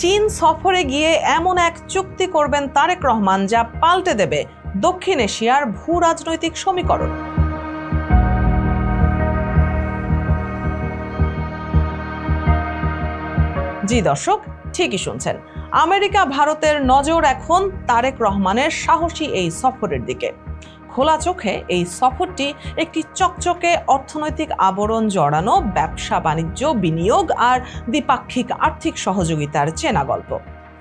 চীন সফরে গিয়ে এমন এক চুক্তি করবেন তারেক রহমান যা পাল্টে দেবে দক্ষিণ এশিয়ার ভূ রাজনৈতিক সমীকরণ। জি দর্শক, ঠিকই শুনছেন। আমেরিকা ভারতের নজর এখন তারেক রহমানের সাহসী এই সফরের দিকে। খোলা চোখে এই সফরটি একটি চকচকে অর্থনৈতিক আবরণ জড়ানো ব্যবসা বাণিজ্য, বিনিয়োগ আর দ্বিপাক্ষিক আর্থিক সহযোগিতার চেনা গল্প।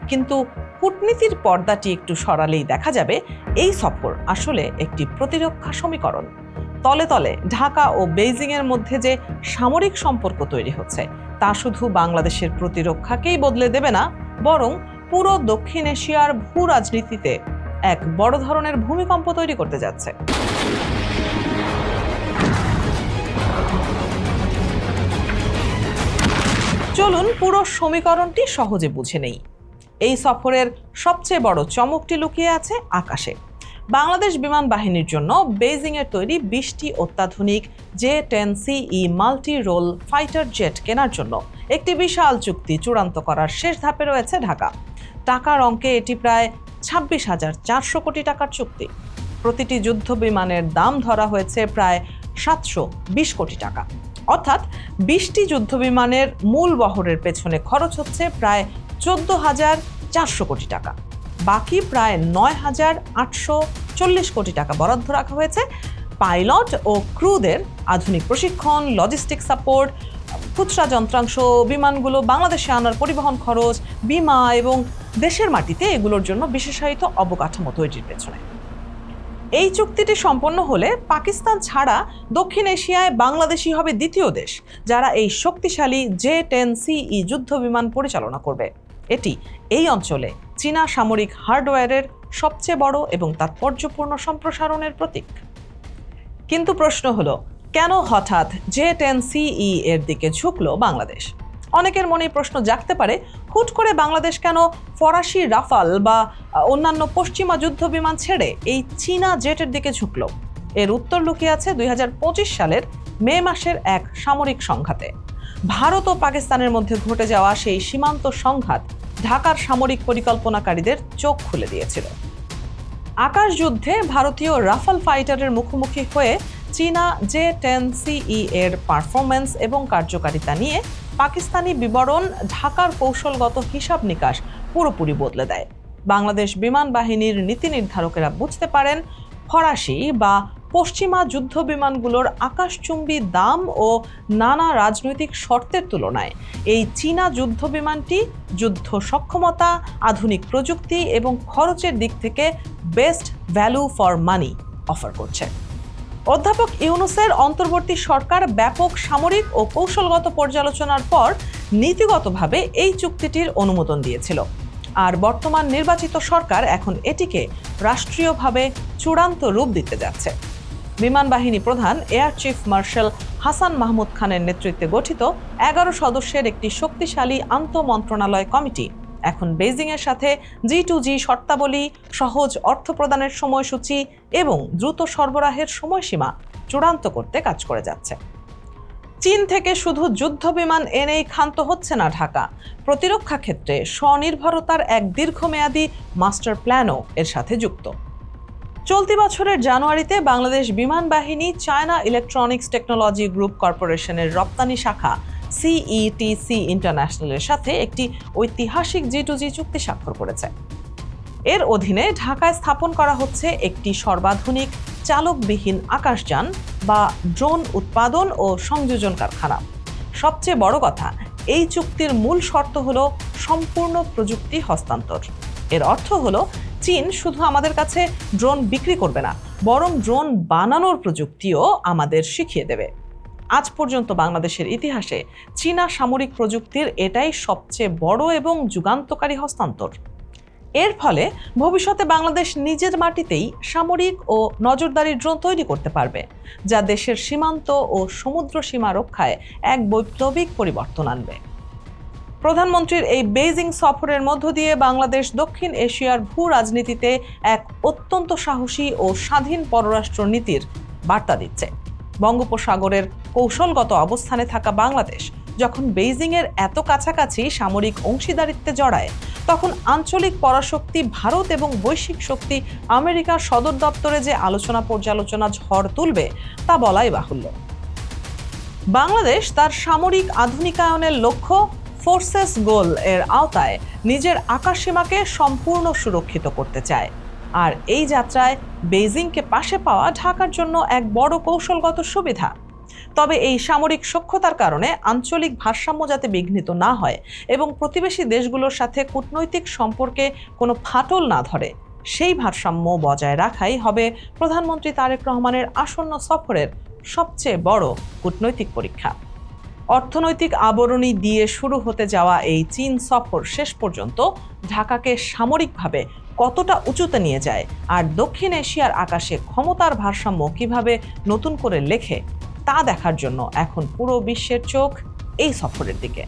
কিন্তু কূটনীতির পর্দাটি একটু সরালেই দেখা যাবে এই সফর আসলে একটি প্রতিরক্ষা সমীকরণ। তলে তলে ঢাকা ও বেইজিং এর মধ্যে যে সামরিক সম্পর্ক তৈরি হচ্ছে তা শুধু বাংলাদেশের প্রতিরক্ষাকেই বদলে দেবে না, বরং পুরো দক্ষিণ এশিয়ার ভূ রাজনীতিতে এক বড় ধরনের ভূমিকম্প তৈরি করতে যাচ্ছে। চলুন পুরো সমীকরণটি সহজে বুঝে নেই। এই সফরের সবচেয়ে বড় চমকটি লুকিয়ে আছে আকাশে। বাংলাদেশ বিমান বাহিনীর জন্য বেইজিং এর তৈরি 20টি অত্যাধুনিক J-10CE multi role fighter jet কেনার জন্য একটি বিশাল চুক্তি চূড়ান্ত করার শেষ ধাপে রয়েছে ঢাকা। টাকার অঙ্কে এটি প্রায় 26,400 কোটি টাকার চুক্তি। প্রতিটি যুদ্ধ বিমানের দাম ধরা হয়েছে প্রায় 720 কোটি টাকা। অর্থাৎ 20টি যুদ্ধ বিমানের মূল বহরের পেছনে খরচ হচ্ছে প্রায় 14,400 কোটি টাকা। বাকি প্রায় 9,840 কোটি টাকা বরাদ্দ রাখা হয়েছে পাইলট ও ক্রুদের আধুনিক প্রশিক্ষণ, লজিস্টিক সাপোর্ট, খুচরা যন্ত্রাংশ, বিমানগুলো বাংলাদেশে আনার পরিবহন খরচ, বিমা এবং দেশের মাটিতে এগুলোর জন্য বিশেষায়িত অবকাঠামো তৈরির পেছনে। এই চুক্তিটি সম্পন্ন হলে পাকিস্তান ছাড়া দক্ষিণ এশিয়ায় বাংলাদেশই হবে দ্বিতীয় দেশ যারা এই শক্তিশালী J-10CE যুদ্ধ বিমান পরিচালনা করবে। এটি এই অঞ্চলে চীনা সামরিক হার্ডওয়্যারের সবচেয়ে বড় এবং তাৎপর্যপূর্ণ সম্প্রসারণের প্রতীক। কিন্তু প্রশ্ন হলো, কেন হঠাৎ J-10CE এর দিকে ঝুঁকলো বাংলাদেশ? অনেকের মনে প্রশ্ন জাগতে পারে, হুট করে বাংলাদেশ কেন ফরাসি রাফাল বা অন্যান্য পশ্চিমা যুদ্ধ বিমান ছেড়ে এই চীনা জেটের দিকে ঝুঁকলো? এর উত্তর লুকিয়ে আছে 2025 সালের মে মাসের এক সামরিক সংঘাতে। ভারত ও পাকিস্তানের মধ্যে ঘটে যাওয়া সেই সীমান্ত সংঘাত ঢাকার সামরিক পরিকল্পনাকারীদের চোখ খুলে দিয়েছিল। আকাশ যুদ্ধে ভারতীয় রাফাল ফাইটারের মুখোমুখি হয়ে চীনা J-10CE এর পারফরম্যান্স এবং কার্যকারিতা নিয়ে পাকিস্তানি বিবরণ ঢাকার কৌশলগত হিসাব নিকাশ পুরোপুরি বদলে দেয়। বাংলাদেশ বিমান বাহিনীর নীতি নির্ধারকেরা বুঝতে পারেন, ফরাসি বা পশ্চিমা যুদ্ধ বিমানগুলোর আকাশচুম্বী দাম ও নানা রাজনৈতিক শর্তের তুলনায় এই চীনা যুদ্ধ বিমানটি যুদ্ধ সক্ষমতা, আধুনিক প্রযুক্তি এবং খরচের দিক থেকে best value for money offer করছে। অধ্যাপক ইউনূসের অন্তর্বর্তী সরকার ব্যাপক সামরিক ও কৌশলগত পর্যালোচনার পর নীতিগতভাবে এই চুক্তিটির অনুমোদন দিয়েছিল। আর বর্তমান নির্বাচিত সরকার এখন এটিকে রাষ্ট্রীয়ভাবে চূড়ান্ত রূপ দিতে যাচ্ছে। বিমান বাহিনী প্রধান air chief marshal Hasan Mahmud খানের নেতৃত্বে গঠিত 11 সদস্যের একটি শক্তিশালী আন্তঃমন্ত্রণালয় কমিটি এখন বেইজিংয়ের সাথে G2G শর্তাবলী, সহজ অর্থ প্রদানের সময়সূচি এবং দ্রুত সরবরাহের সময়সীমা চূড়ান্ত করতে কাজ করে যাচ্ছে। চীন থেকে শুধু যুদ্ধ বিমান এনেই ক্ষান্ত হচ্ছে না ঢাকা, প্রতিরক্ষা ক্ষেত্রে স্বনির্ভরতার এক দীর্ঘমেয়াদী মাস্টার প্ল্যানও এর সাথে যুক্ত। চলতি বছরের জানুয়ারিতে বাংলাদেশ বিমান বাহিনী চায়না ইলেকট্রনিক্স টেকনোলজি গ্রুপ কর্পোরেশনের রপ্তানি শাখা CETC ইন্টারন্যাশনালের সাথে একটি ঐতিহাসিক G2G চুক্তি স্বাক্ষর করেছে। এর অধীনে ঢাকায় স্থাপন করা হচ্ছে একটি সর্বাধুনিক চালকবিহীন আকাশযান বা ড্রোন উৎপাদন ও সংযোজন কারখানা। সবচেয়ে বড় কথা, এই চুক্তির মূল শর্ত হলো সম্পূর্ণ প্রযুক্তি হস্তান্তর। এর অর্থ হলো চীন শুধু আমাদের কাছে ড্রোন বিক্রি করবে না, বরং ড্রোন বানানোর প্রযুক্তিও আমাদের শিখিয়ে দেবে। আজ পর্যন্ত বাংলাদেশের ইতিহাসে চীনা সামরিক প্রযুক্তির এটাই সবচেয়ে বড় এবং যুগান্তকারী হস্তান্তর। এর ফলে ভবিষ্যতে বাংলাদেশ নিজের মাটিতেই সামরিক ও নজরদারি ড্রোন তৈরি করতে পারবে, যা দেশের সীমান্ত ও সমুদ্র সীমা রক্ষায় এক বৈপ্লবিক পরিবর্তন আনবে। প্রধানমন্ত্রীর এই বেইজিং সফরের মধ্য দিয়ে বাংলাদেশ দক্ষিণ এশিয়ার ভূ রাজনীতিতে এক অত্যন্ত সাহসী ও স্বাধীন পররাষ্ট্র নীতির বার্তা দিচ্ছে। বঙ্গোপসাগরের কৌশলগত অবস্থানে থাকা বাংলাদেশ যখন বেইজিংয়ের এত কাছাকাছি সামরিক অংশীদারিত্বে জড়ায়, তখন আঞ্চলিক পরাশক্তি ভারত এবং বৈশ্বিক শক্তি আমেরিকার সদর দপ্তরে যে আলোচনা পর্যালোচনা ঝড় তুলবে তা বলাই বাহুল্য। বাংলাদেশ তার সামরিক আধুনিকায়নের লক্ষ্য ফোর্সেস গোল এর আওতায় নিজের আকাশসীমাকে সম্পূর্ণ সুরক্ষিত করতে চায়। আর এই যাত্রায় বেইজিংকে পাশে পাওয়া ঢাকার জন্য এক বড় কৌশলগত সুবিধা। তবে এই সামরিক সখ্যতার কারণে আঞ্চলিক ভারসাম্য যাতে বিঘ্নিত না হয় এবং প্রতিবেশী দেশগুলোর সাথে কূটনৈতিক সম্পর্কে কোনো ফাটল না ধরে, সেই ভারসাম্য বজায় রাখাই হবে প্রধানমন্ত্রী তারেক রহমানের আসন্ন সফরের সবচেয়ে বড় কূটনৈতিক পরীক্ষা। অর্থনৈতিক আবরণী দিয়ে শুরু হতে যাওয়া এই চীন সফর শেষ পর্যন্ত ঢাকাকে সামরিকভাবে কতটা উঁচুতে নিয়ে যায় আর দক্ষিণ এশিয়ার আকাশে ক্ষমতার ভারসাম্য কিভাবে নতুন করে লেখে তা দেখার জন্য এখন পুরো বিশ্বের চোখ এই সফরের দিকে।